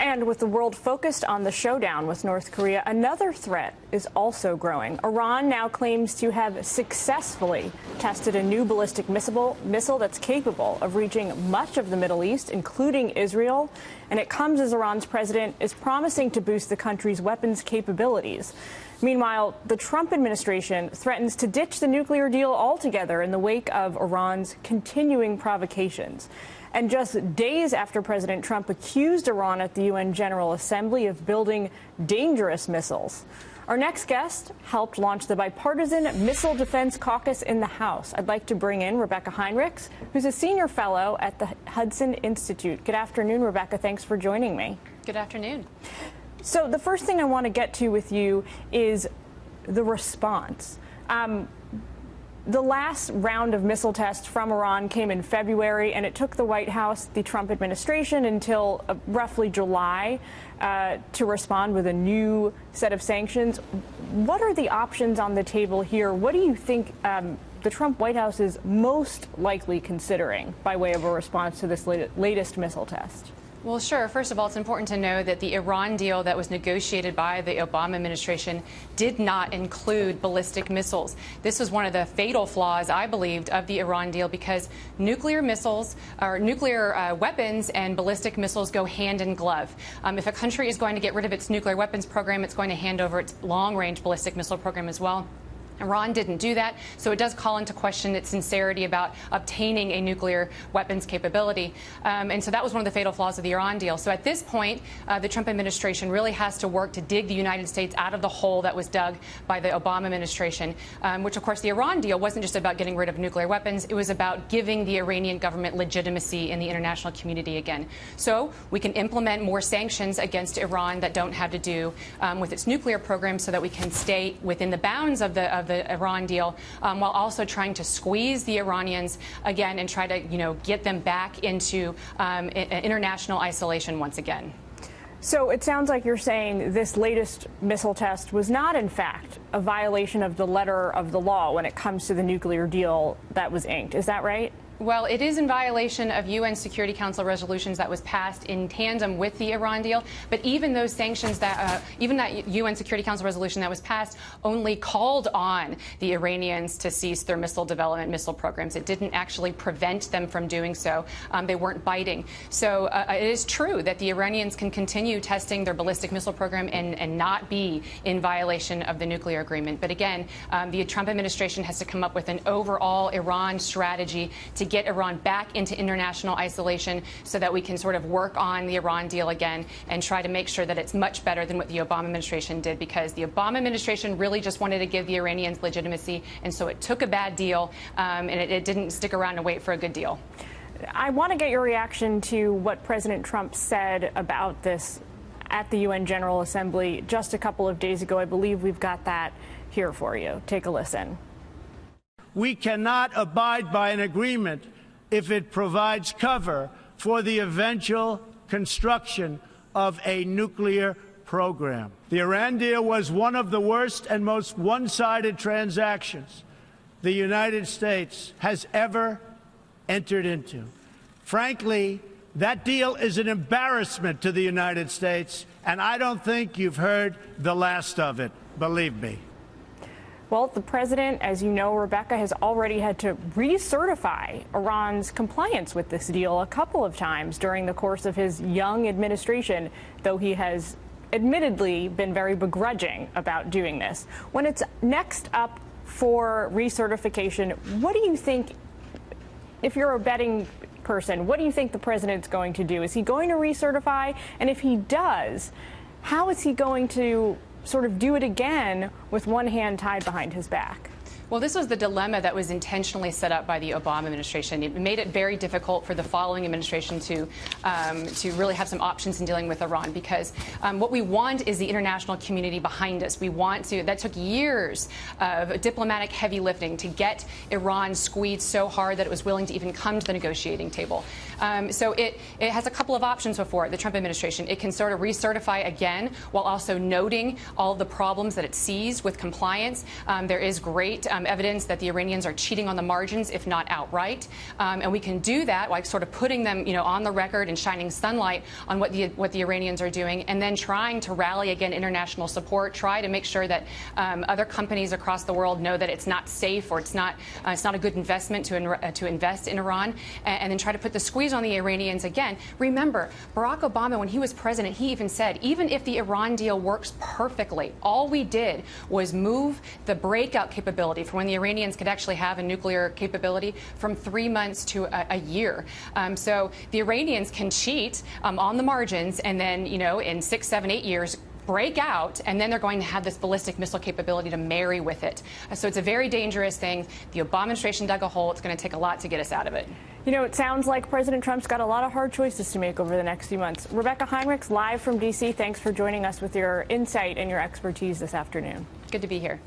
And with the world focused on the showdown with North Korea, another threat is also growing. Iran now claims to have successfully tested a new ballistic missile that's capable of reaching much of the Middle East, including Israel. And it comes as Iran's president is promising to boost the country's weapons capabilities. Meanwhile, the Trump administration threatens to ditch the nuclear deal altogether in the wake of Iran's continuing provocations. And just days after President Trump accused Iran at the UN General Assembly of building dangerous missiles, our next guest helped launch the Bipartisan Missile Defense Caucus in the House. I'd like to bring in Rebecca Heinrichs, who's a senior fellow at the Hudson Institute. Good afternoon, Rebecca. Thanks for joining me. Good afternoon. So the first thing I want to get to with you is the response. The last round of missile tests from Iran came in February, and it took the White House, the Trump administration, until roughly July to respond with a new set of sanctions. What are the options on the table here? What do you think the Trump White House is most likely considering by way of a response to this latest missile test? Well, sure. First of all, it's important to know that the Iran deal that was negotiated by the Obama administration did not include ballistic missiles. This was one of the fatal flaws, I believed, of the Iran deal because nuclear missiles or nuclear weapons and ballistic missiles go hand in glove. If a country is going to get rid of its nuclear weapons program, it's going to hand over its long-range ballistic missile program as well. Iran didn't do that, so it does call into question its sincerity about obtaining a nuclear weapons capability. And so that was one of the fatal flaws of the Iran deal. So at this point, the Trump administration really has to work to dig the United States out of the hole that was dug by the Obama administration, which, of course, the Iran deal wasn't just about getting rid of nuclear weapons. It was about giving the Iranian government legitimacy in the international community again. So we can implement more sanctions against Iran that don't have to do with its nuclear program so that we can stay within the bounds of the Iran deal, while also trying to squeeze the Iranians again and try to, get them back into international isolation once again. So it sounds like you're saying this latest missile test was not, in fact, a violation of the letter of the law when it comes to the nuclear deal that was inked. Is that right? Well, it is in violation of UN Security Council resolutions that was passed in tandem with the Iran deal. But even those sanctions even that UN Security Council resolution that was passed only called on the Iranians to cease their missile development, missile programs. It didn't actually prevent them from doing so. They weren't biting. So it is true that the Iranians can continue testing their ballistic missile program and not be in violation of the nuclear agreement. But again, the Trump administration has to come up with an overall Iran strategy to get Iran back into international isolation so that we can sort of work on the Iran deal again and try to make sure that it's much better than what the Obama administration did, because the Obama administration really just wanted to give the Iranians legitimacy, and so it took a bad deal and it didn't stick around to wait for a good deal. I want to get your reaction to what President Trump said about this at the UN General Assembly just a couple of days ago. I believe we've got that here for you. Take a listen. We cannot abide by an agreement if it provides cover for the eventual construction of a nuclear program. The Iran deal was one of the worst and most one-sided transactions the United States has ever entered into. Frankly, that deal is an embarrassment to the United States, and I don't think you've heard the last of it, believe me. Well, the president, as you know, Rebecca, has already had to recertify Iran's compliance with this deal a couple of times during the course of his young administration, though he has admittedly been very begrudging about doing this. When it's next up for recertification, what do you think, if you're a betting person, what do you think the president's going to do? Is he going to recertify? And if he does, how is he going to sort of do it again with one hand tied behind his back? Well, this was the dilemma that was intentionally set up by the Obama administration. It made it very difficult for the following administration to really have some options in dealing with Iran, because what we want is the international community behind us. We want to. That took years of diplomatic heavy lifting to get Iran squeezed so hard that it was willing to even come to the negotiating table. So it has a couple of options before it, the Trump administration. It can sort of recertify again while also noting all of the problems that it sees with compliance. There is great evidence that the Iranians are cheating on the margins, if not outright. And we can do that by sort of putting them, on the record and shining sunlight on what the Iranians are doing, and then trying to rally again international support, try to make sure that other companies across the world know that it's not safe or it's not a good investment to invest in Iran, and then try to put the squeeze on the Iranians again. Remember, Barack Obama, when he was president, he even said, even if the Iran deal works perfectly, all we did was move the breakout capability for when the Iranians could actually have a nuclear capability from 3 months to a year. So the Iranians can cheat on the margins, and then, in 6, 7, 8 years, break out, and then they're going to have this ballistic missile capability to marry with it. So it's a very dangerous thing. The Obama administration dug a hole. It's going to take a lot to get us out of it. It sounds like President Trump's got a lot of hard choices to make over the next few months. Rebecca Heinrichs, live from D.C., thanks for joining us with your insight and your expertise this afternoon. Good to be here.